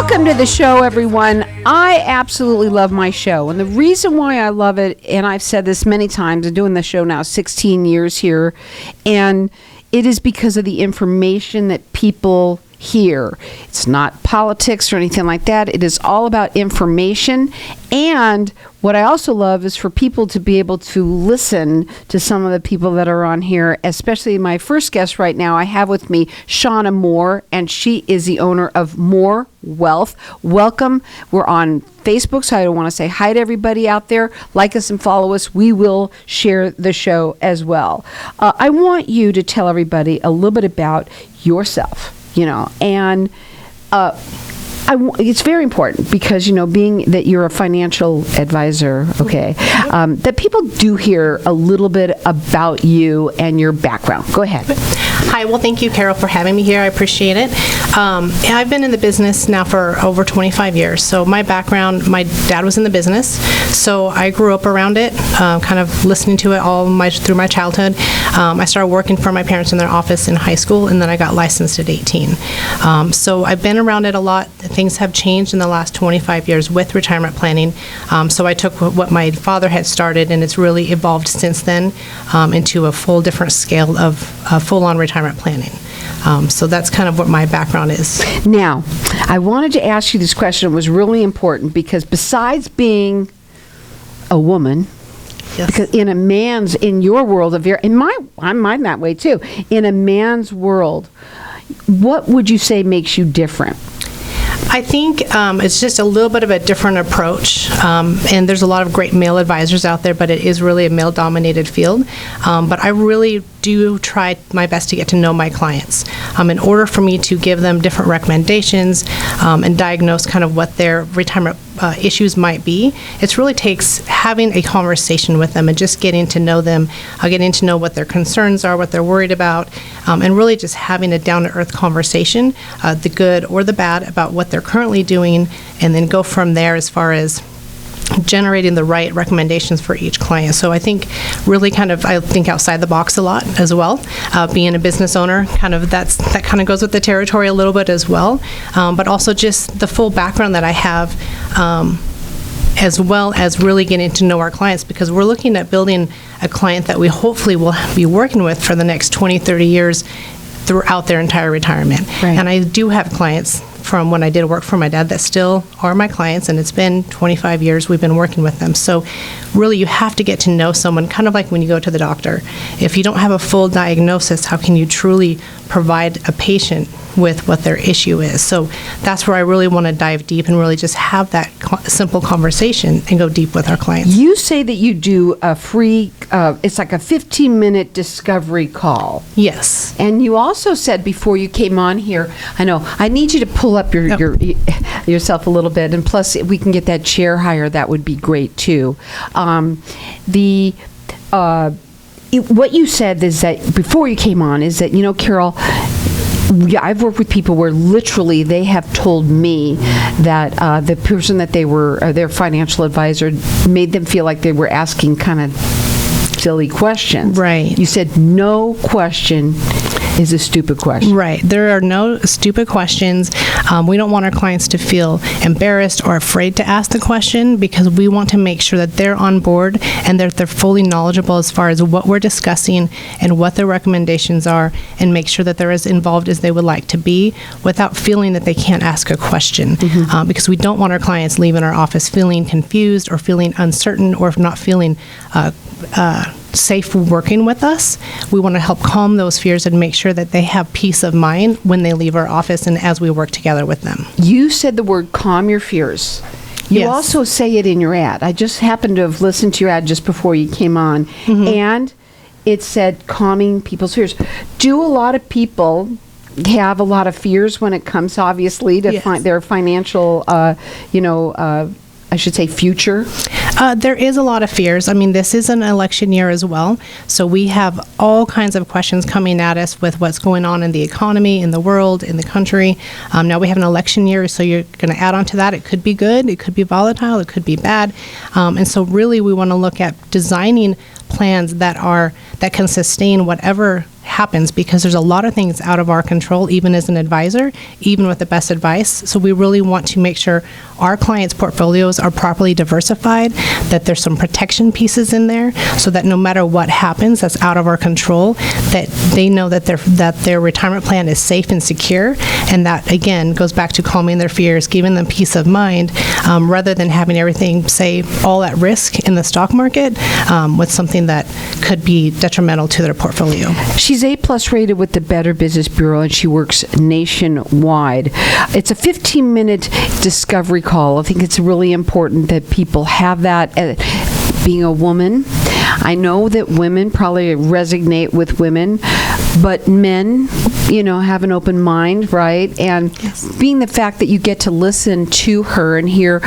Welcome to the show, everyone. I absolutely love my show. And the reason why I love it, and I've said this many times, I'm doing the show now 16 years here, and it is because of the information that people hear. It's not politics or anything like that. It is all about information. And what I also love is for people to be able to listen to some of the people that are on here, especially my first guest right now. I have with me Shawna Moore, and she is the owner of Moore Wealth. Welcome. We're on Facebook, so I want to say hi to everybody out there. Like us and follow us. We will share the show as well. I want you to tell everybody a little bit about yourself. And it's very important because, being that you're a financial advisor, okay, that people do hear a little bit about you and your background. Go ahead. Hi, well, thank you, Carol, for having me here. I appreciate it. I've been in the business now for over 25 years. So my background, my dad was in the business, so I grew up around it, kind of listening to it through my childhood. I started working for my parents in their office in high school, and then I got licensed at 18. So I've been around it a lot. Things have changed in the last 25 years with retirement planning. So I took what my father had started, and it's really evolved since then into a full different scale of full-on retirement planning. So that's kind of what my background is. Now, I wanted to ask you this question. It was really important because besides being a woman, yes. Because in your world, I'm that way too. In a man's world, what would you say makes you different? I think it's just a little bit of a different approach, and there's a lot of great male advisors out there, but it is really a male-dominated field. But I really do try my best to get to know my clients in order for me to give them different recommendations and diagnose kind of what their retirement issues might be. It really takes having a conversation with them and just getting to know them, getting to know what their concerns are, what they're worried about, and really just having a down-to-earth conversation, the good or the bad, about what they're currently doing, and then go from there as far as generating the right recommendations for each client. So I think really I think outside the box a lot as well. Being a business owner, that kind of goes with the territory a little bit as well. But also just the full background that I have, as well as really getting to know our clients, because we're looking at building a client that we hopefully will be working with for the next 20, 30 years throughout their entire retirement. Right. And I do have clients from when I did work for my dad that still are my clients, and it's been 25 years we've been working with them. So really you have to get to know someone, kind of like when you go to the doctor. If you don't have a full diagnosis, how can you truly provide a patient with what their issue is? So that's where I really want to dive deep and really just have that simple conversation and go deep with our clients. You say that you do a free, it's like a 15-minute discovery call. Yes. And you also said before you came on here, I need you to pull up yourself a little bit, and plus if we can get that chair higher, that would be great too. What you said is that before you came on is that, Carol, I've worked with people where literally they have told me that the person that they were, their financial advisor, made them feel like they were asking kind of silly questions. Right. You said no question is a stupid question. Right. There are no stupid questions. We don't want our clients to feel embarrassed or afraid to ask the question, because we want to make sure that they're on board and that they're fully knowledgeable as far as what we're discussing and what their recommendations are, and make sure that they're as involved as they would like to be without feeling that they can't ask a question. Mm-hmm. Because we don't want our clients leaving our office feeling confused or feeling uncertain or not feeling safe working with us. We want to help calm those fears and make sure that they have peace of mind when they leave our office and as we work together with them. You said the word calm your fears. You Yes. also say it in your ad. I just happened to have listened to your ad just before you came on, Mm-hmm. and it said calming people's fears. Do a lot of people have a lot of fears when it comes, obviously, to Yes. find their financial, I should say, future? There is a lot of fears. I mean, this is an election year as well, so we have all kinds of questions coming at us with what's going on in the economy, in the world, in the country. Now we have an election year, so you're going to add on to that. It could be good, it could be volatile, it could be bad. And so really we want to look at designing plans that can sustain whatever happens, because there's a lot of things out of our control, even as an advisor, even with the best advice. So we really want to make sure our clients' portfolios are properly diversified, that there's some protection pieces in there, so that no matter what happens that's out of our control, that they know that their retirement plan is safe and secure. And that, again, goes back to calming their fears, giving them peace of mind, rather than having everything, say, all at risk in the stock market, with something that could be detrimental to their portfolio. She's A+ rated with the Better Business Bureau, and she works nationwide. It's a 15-minute discovery call. I think it's really important that people have that. Being a woman, I know that women probably resonate with women, but men, have an open mind, right? And being the fact that you get to listen to her and hear,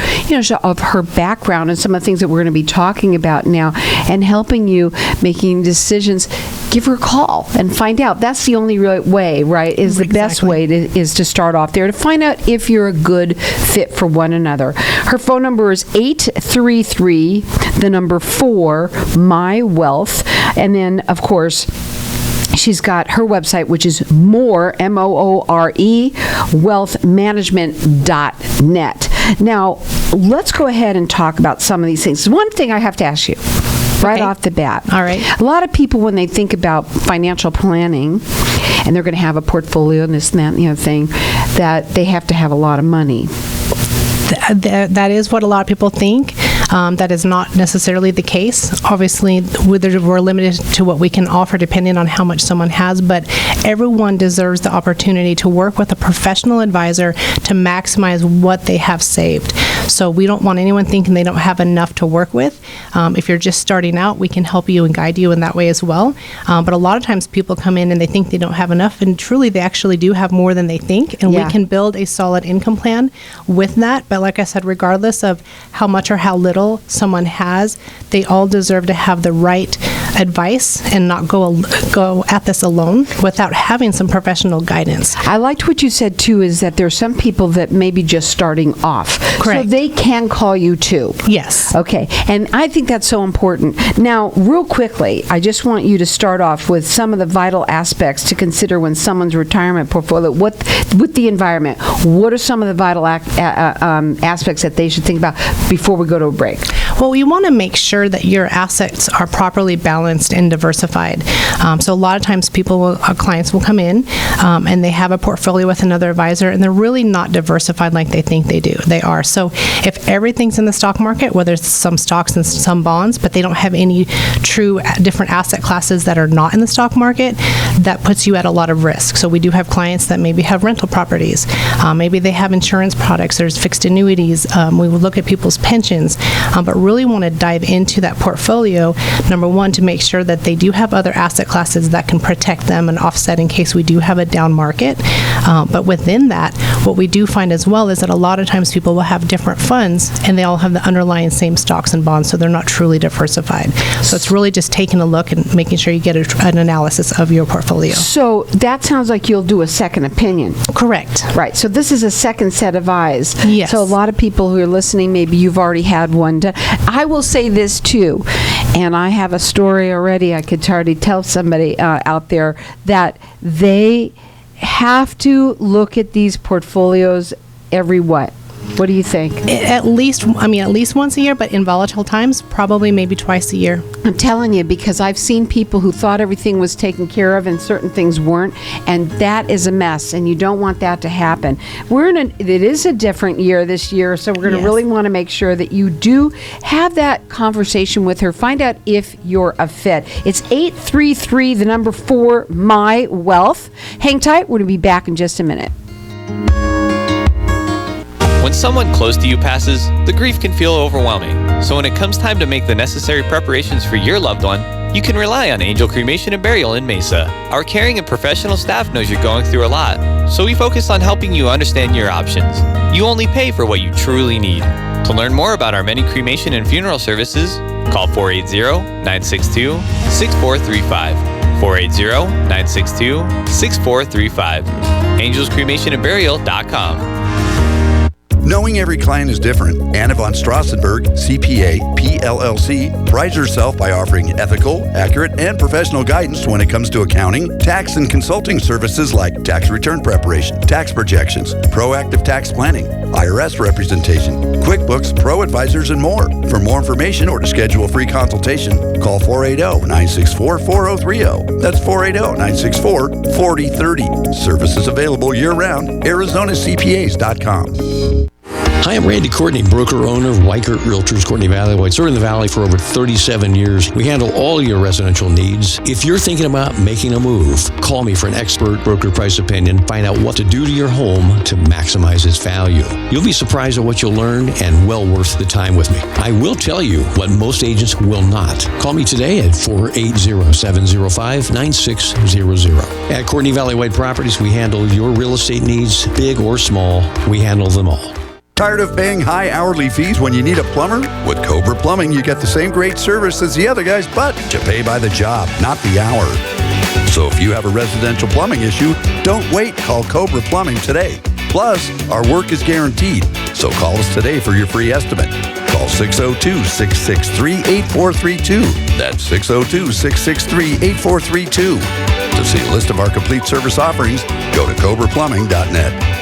of her background and some of the things that we're going to be talking about now, and helping you making decisions, give her a call and find out. That's the only right way, right? Is the best way is to start off there to find out if you're a good fit for one another. Her phone number is 833, the number 4, My Wealth. And then, of course, she's got her website, which is Moore, Moore, wealthmanagement.net. Now, let's go ahead and talk about some of these things. One thing I have to ask you right off the bat. All right. A lot of people, when they think about financial planning, and they're going to have a portfolio and this and that and the other thing, that they have to have a lot of money. That is what a lot of people think. That is not necessarily the case. Obviously, we're limited to what we can offer depending on how much someone has, but everyone deserves the opportunity to work with a professional advisor to maximize what they have saved. So we don't want anyone thinking they don't have enough to work with. If you're just starting out, we can help you and guide you in that way as well. But a lot of times people come in and they think they don't have enough, and truly they actually do have more than they think, and we can build a solid income plan with that. But like I said, regardless of how much or how little someone has, they all deserve to have the right advice and not go at this alone without having some professional guidance. I liked what you said too, is that there's some people that may be just starting off. Correct. So they can call you too. Yes. Okay. And I think that's so important. Now, real quickly, I just want you to start off with some of the vital aspects to consider when someone's retirement portfolio, with the environment, what are some of the vital aspects that they should think about before we go to a break? Well, we want to make sure that your assets are properly balanced and diversified. So a lot of times our clients will come in and they have a portfolio with another advisor, and they're really not diversified like they think they are. So if everything's in the stock market, whether it's some stocks and some bonds, but they don't have any true different asset classes that are not in the stock market, that puts you at a lot of risk. So we do have clients that maybe have rental properties. Maybe they have insurance products. There's fixed annuities. We will look at people's pensions, but really want to dive into that portfolio, number one, to make sure that they do have other asset classes that can protect them and offset in case we do have a down market. But within that, what we do find as well is that a lot of times people will have different funds and they all have the underlying same stocks and bonds, so they're not truly diversified. So it's really just taking a look and making sure you get an analysis of your portfolio. So that sounds like you'll do a second opinion. Correct. Right. So this is a second set of eyes. Yes. So a lot of people who are listening, maybe you've already had one done. I will say this too, and I have a story already. I could already tell somebody out there that they have to look at these portfolios every what? What do you think? At least once a year, but in volatile times, probably maybe twice a year. I'm telling you, because I've seen people who thought everything was taken care of and certain things weren't, and that is a mess, and you don't want that to happen. It is a different year this year, so we're going to really want to make sure that you do have that conversation with her. Find out if you're a fit. It's 833, the number 4, My Wealth. Hang tight. We're going to be back in just a minute. When someone close to you passes, the grief can feel overwhelming. So when it comes time to make the necessary preparations for your loved one, you can rely on Angel Cremation and Burial in Mesa. Our caring and professional staff knows you're going through a lot, so we focus on helping you understand your options. You only pay for what you truly need. To learn more about our many cremation and funeral services, call 480-962-6435. 480-962-6435. AngelsCremationandBurial.com. No Knowing every client is different, Anna von Strassenberg, CPA, PLLC, prides herself by offering ethical, accurate, and professional guidance when it comes to accounting, tax, and consulting services like tax return preparation, tax projections, proactive tax planning, IRS representation, QuickBooks, Pro Advisors, and more. For more information or to schedule a free consultation, call 480-964-4030. That's 480-964-4030. Services available year-round. ArizonaCPAs.com. Hi, I'm Randy Courtney, broker-owner of Weichert Realtors, Courtney Valley. Well, served in the Valley for over 37 years. We handle all your residential needs. If you're thinking about making a move, call me for an expert broker price opinion. Find out what to do to your home to maximize its value. You'll be surprised at what you'll learn and well worth the time with me. I will tell you what most agents will not. Call me today at 480-705-9600. At Courtney Valley White Properties, we handle your real estate needs, big or small. We handle them all. Tired of paying high hourly fees when you need a plumber? With Cobra Plumbing, you get the same great service as the other guys, but you pay by the job, not the hour. So if you have a residential plumbing issue, don't wait. Call Cobra Plumbing today. Plus, our work is guaranteed. So call us today for your free estimate. Call 602-663-8432. That's 602-663-8432. To see a list of our complete service offerings, go to cobraplumbing.net.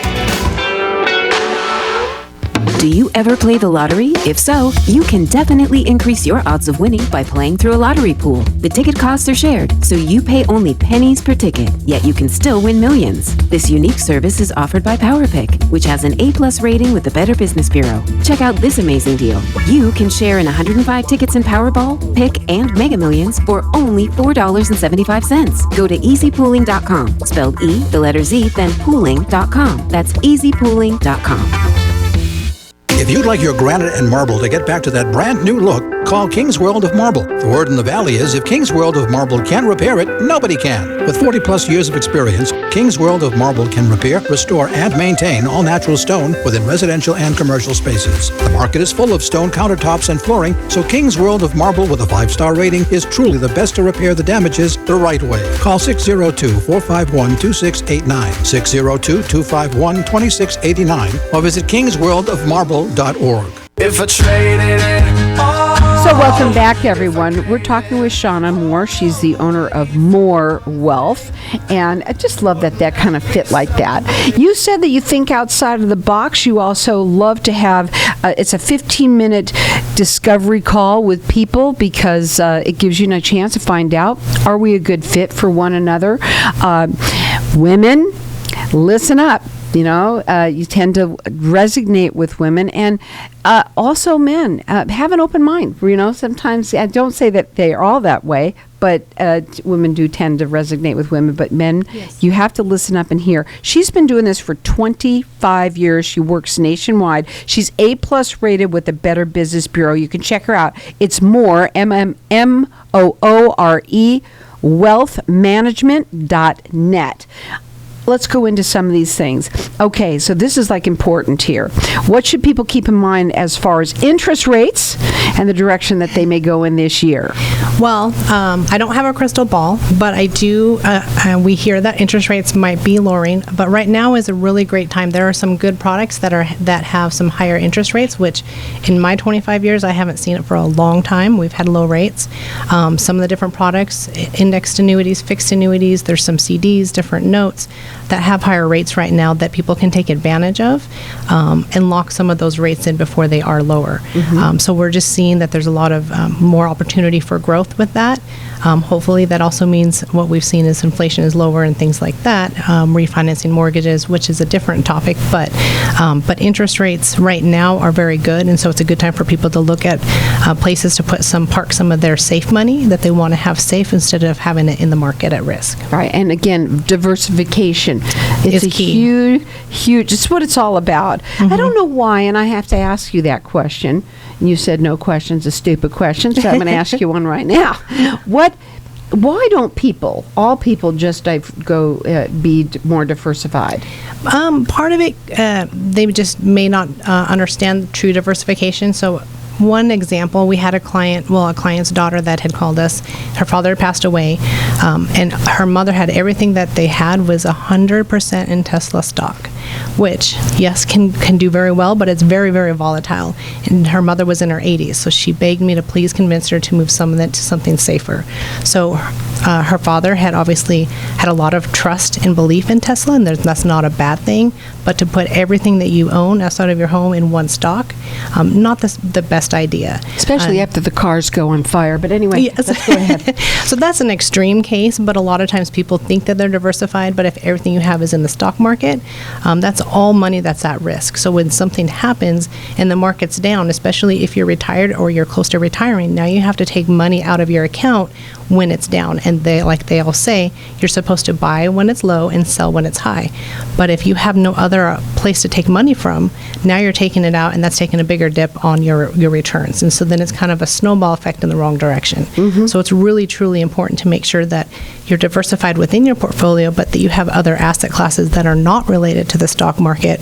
Do you ever play the lottery? If so, you can definitely increase your odds of winning by playing through a lottery pool. The ticket costs are shared, so you pay only pennies per ticket, yet you can still win millions. This unique service is offered by PowerPick, which has an A+ rating with the Better Business Bureau. Check out this amazing deal. You can share in 105 tickets in Powerball, Pick, and Mega Millions for only $4.75. Go to easypooling.com, spelled E, the letter Z, then pooling.com. That's easypooling.com. If you'd like your granite and marble to get back to that brand new look, call King's World of Marble. The word in the Valley is if King's World of Marble can repair it, nobody can. With 40 plus years of experience, King's World of Marble can repair, restore, and maintain all natural stone within residential and commercial spaces. The market is full of stone countertops and flooring, so King's World of Marble with a 5-star rating is truly the best to repair the damages the right way. Call 602-451-2689, 602-251-2689, or visit kingsworldofmarble.org. If I traded it all. So welcome back, everyone. We're talking with Shawna Moore. She's the owner of Moore Wealth, and I just love that kind of fit like that. You said that you think outside of the box. You also love to have, it's a 15-minute discovery call with people because it gives you a chance to find out, are we a good fit for one another? Women, listen up. You know, you tend to resonate with women, and also men. Have an open mind. You know, sometimes I don't say that they are all that way, but women do tend to resonate with women. But men, yes. You have to listen up and hear. She's been doing this for 25 years. She works nationwide. She's A+ rated with the Better Business Bureau. You can check her out. It's Moore, MMMOORE, wealthmanagement.net. Let's go into some of these things. Okay, so this is like important here. What should people keep in mind as far as interest rates and the direction that they may go in this year? Well, I don't have a crystal ball, but I do. We hear that interest rates might be lowering, but right now is a really great time. There are some good products that have some higher interest rates, which in my 25 years, I haven't seen it for a long time. We've had low rates. Some of the different products, indexed annuities, fixed annuities, there's some CDs, different notes that have higher rates right now that people can take advantage of and lock some of those rates in before they are lower. Mm-hmm. So we're just seeing that there's a lot of more opportunity for growth with that. Hopefully that also means what we've seen is inflation is lower and things like that, refinancing mortgages, which is a different topic, but interest rates right now are very good, and so it's a good time for people to look at places to park some of their safe money that they want to have safe instead of having it in the market at risk. Right, and again, diversification. It's key. huge, it's what it's all about. Mm-hmm. I don't know why, and I have to ask you that question. You said no question's a stupid question, so I'm going to ask you one right now. Why don't all people just go be more diversified? Part of it, they just may not understand true diversification. So one example, we had a client's daughter that had called us. Her father had passed away, and her mother had everything that they had was 100% in Tesla stock. which, yes, can do very well, but it's very, very volatile. And her mother was in her 80s, so she begged me to please convince her to move some of it to something safer. So her father had obviously had a lot of trust and belief in Tesla, and that's not a bad thing, but to put everything that you own outside of your home in one stock, not the best idea. Especially after the cars go on fire. But anyway, yes. Let's go ahead. So that's an extreme case, but a lot of times people think that they're diversified, but if everything you have is in the stock market, that's all money that's at risk. So when something happens and the market's down, especially if you're retired or you're close to retiring, now you have to take money out of your account when it's down. And like they all say, you're supposed to buy when it's low and sell when it's high. But if you have no other place to take money from, now you're taking it out, and that's taking a bigger dip on your returns. And so then it's kind of a snowball effect in the wrong direction. So it's really, truly important to make sure that you're diversified within your portfolio, but that you have other asset classes that are not related to the stock market,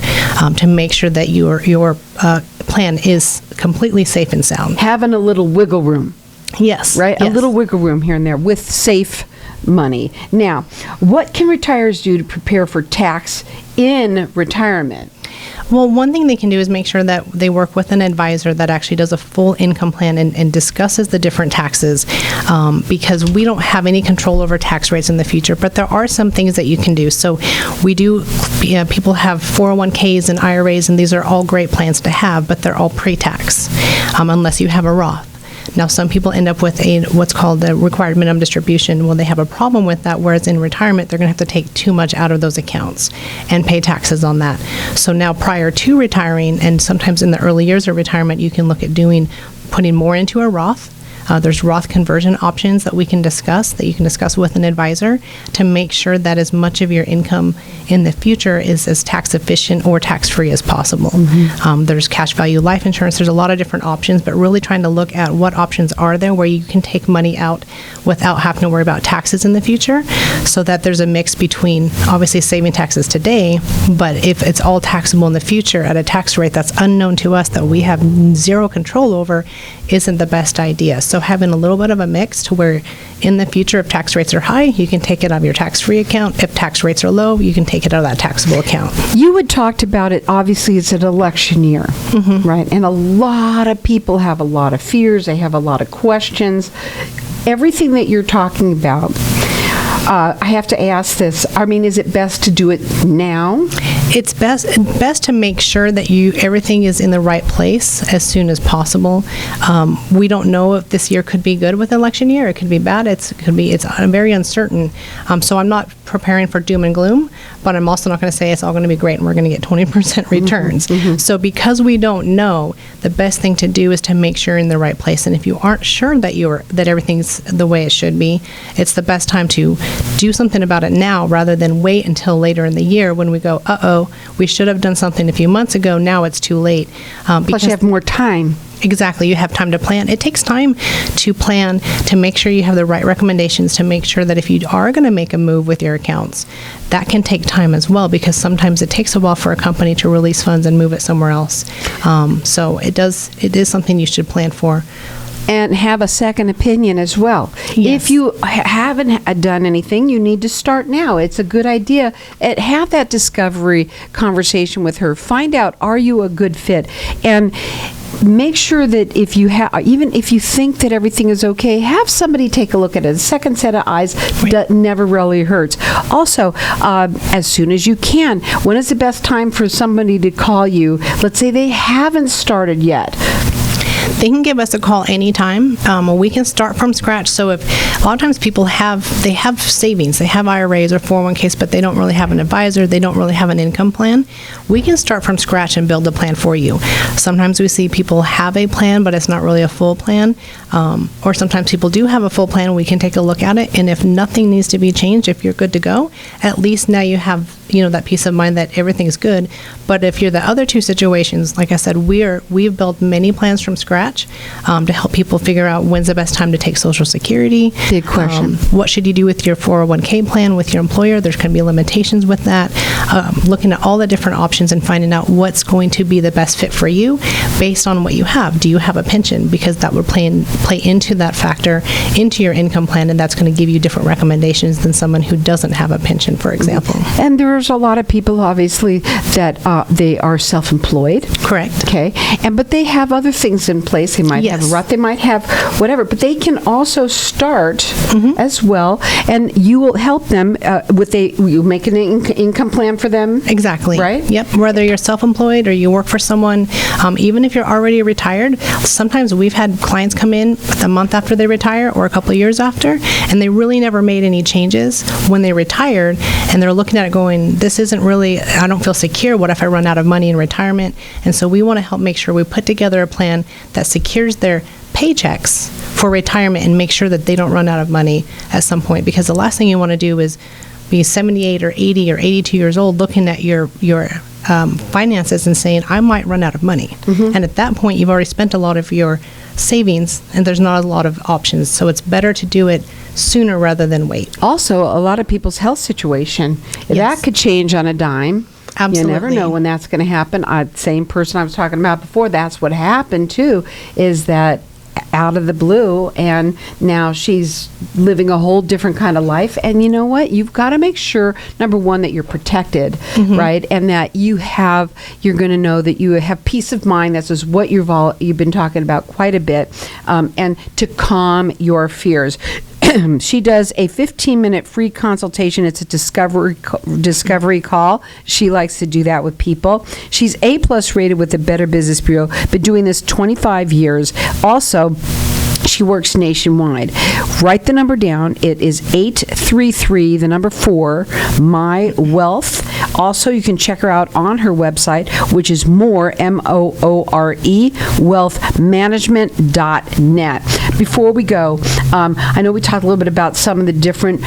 to make sure that your plan is completely safe and sound. Having a little wiggle room. Yes. Right? Yes. A little wiggle room here and there with safe money. Now, what can retirees do to prepare for tax in retirement? Well, one thing they can do is make sure that they work with an advisor that actually does a full income plan and discusses the different taxes, because we don't have any control over tax rates in the future, but there are some things that you can do. So we do, people have 401ks and IRAs, and these are all great plans to have, but they're all pre-tax, unless you have a Roth. Now, some people end up with what's called the required minimum distribution. Well, they have a problem with that, whereas in retirement, they're going to have to take too much out of those accounts and pay taxes on that. So now, prior to retiring, and sometimes in the early years of retirement, you can look at putting more into a Roth. There's Roth conversion options that you can discuss with an advisor to make sure that as much of your income in the future is as tax efficient or tax free as possible. There's cash value life insurance. There's a lot of different options, but really trying to look at what options are there where you can take money out without having to worry about taxes in the future, so that there's a mix between obviously saving taxes today, but if it's all taxable in the future at a tax rate that's unknown to us, that we have zero control over, isn't the best idea. So having a little bit of a mix to where in the future, if tax rates are high, you can take it out of your tax-free account. If tax rates are low, you can take it out of that taxable account. You had talked about it, obviously it's an election year, right? And a lot of people have a lot of fears, they have a lot of questions. Everything that you're talking about, I have to ask this. I mean, is it best to do it now? It's best to make sure that everything is in the right place as soon as possible. We don't know if this year could be good with election year. It could be bad. It's very uncertain. So I'm not preparing for doom and gloom, but I'm also not going to say it's all going to be great and we're going to get 20% returns. So because we don't know, the best thing to do is to make sure you're in the right place. And if you aren't sure that everything's the way it should be, it's the best time to do something about it now rather than wait until later in the year when we go, we should have done something a few months ago, now it's too late. Plus you have more time. Exactly. You have time to plan. It takes time to plan, to make sure you have the right recommendations, to make sure that if you are going to make a move with your accounts, that can take time as well, because sometimes it takes a while for a company to release funds and move it somewhere else. So it is something you should plan for. And have a second opinion as well. Yes. If you haven't done anything, you need to start now. It's a good idea. Have that discovery conversation with her. Find out, are you a good fit? And make sure that if you even if you think that everything is okay, have somebody take a look at it. A second set of eyes never really hurts. Also, as soon as you can, when is the best time for somebody to call you? Let's say they haven't started yet. They can give us a call anytime. We can start from scratch. So if a lot of times people have savings, they have IRAs or 401ks, but they don't really have an advisor, they don't really have an income plan, we can start from scratch and build a plan for you. Sometimes we see people have a plan, but it's not really a full plan. Or sometimes people do have a full plan, we can take a look at it. And if nothing needs to be changed, if you're good to go, at least now you have that peace of mind that everything is good. But if you're the other two situations, like I said, we've built many plans from scratch scratch to help people figure out when's the best time to take Social Security. Big question. What should you do with your 401k plan with your employer? There's going to be limitations with that. Looking at all the different options and finding out what's going to be the best fit for you based on what you have. Do you have a pension? Because that would play into that factor into your income plan, and that's going to give you different recommendations than someone who doesn't have a pension, for example. And there's a lot of people, obviously, that they are self-employed. Correct. Okay. But they have other things in place. They might have a rut, they might have whatever, but they can also start as well, and you will help them you make an income plan for them. Exactly. Right? Yep. Whether you're self-employed or you work for someone, even if you're already retired, sometimes we've had clients come in a month after they retire or a couple of years after, and they really never made any changes when they retired, and they're looking at it going, this isn't really, I don't feel secure. What if I run out of money in retirement? And so we want to help make sure we put together a plan that secures their paychecks for retirement and make sure that they don't run out of money at some point, because the last thing you want to do is be 78 or 80 or 82 years old looking at your finances and saying, I might run out of money. And at that point, you've already spent a lot of your savings, and there's not a lot of options. So it's better to do it sooner rather than wait. Also, a lot of people's health situation, that could change on a dime. Absolutely. You never know when that's going to happen. Same person I was talking about before, that's what happened too, is that out of the blue, and now she's living a whole different kind of life. And you know what? You've got to make sure, number one, that you're protected, right? And that you're going to know that you have peace of mind. That's just what you've been talking about quite a bit, and to calm your fears. She does a 15-minute free consultation. It's a discovery call. She likes to do that with people. She's A+ rated with the Better Business Bureau. Been doing this 25 years. Also, she works nationwide. Write the number down. It is 833, the number 4, My Wealth. Also, you can check her out on her website, which is Moore, Moore, wealthmanagement.net. Before we go, I know we talked a little bit about some of the different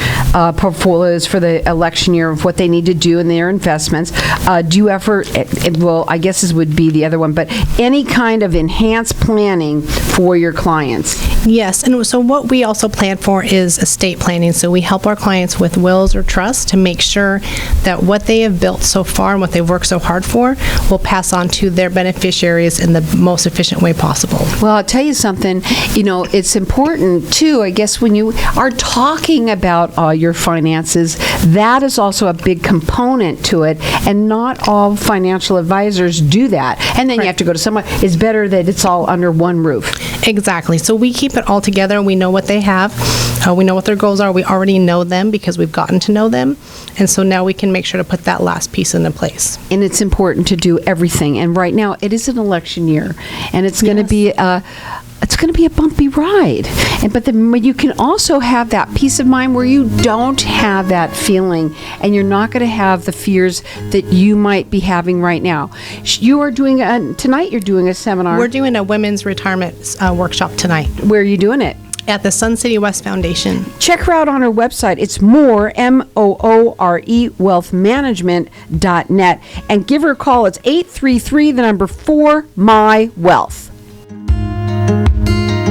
portfolios for the election year of what they need to do in their investments. Do you ever, well, I guess this would be the other one, but any kind of enhanced planning for your clients? Yes, and so what we also plan for is estate planning. So we help our clients with wills or trusts to make sure that what they have built so far and what they've worked so hard for will pass on to their beneficiaries in the most efficient way possible. Well, I'll tell you something, it's important too, I guess, when you are talking about your finances, that is also a big component to it, and not all financial advisors do that. And then you have to go to someone. It's better that it's all under one roof. Exactly. So we keep it all together. We know what they have. We know what their goals are. We already know them because we've gotten to know them. And so now we can make sure to put that last piece into place. And it's important to do everything. And right now, it is an election year, and it's going to be a bumpy ride. But you can also have that peace of mind where you don't have that feeling, and you're not going to have the fears that you might be having right now. You are doing tonight. You're doing a seminar. We're doing a women's retirement workshop tonight. Where are you doing it? At the Sun City West Foundation. Check her out on her website. It's Moore, Moore, wealthmanagement.net. And give her a call. It's 833, the number 4, My Wealth.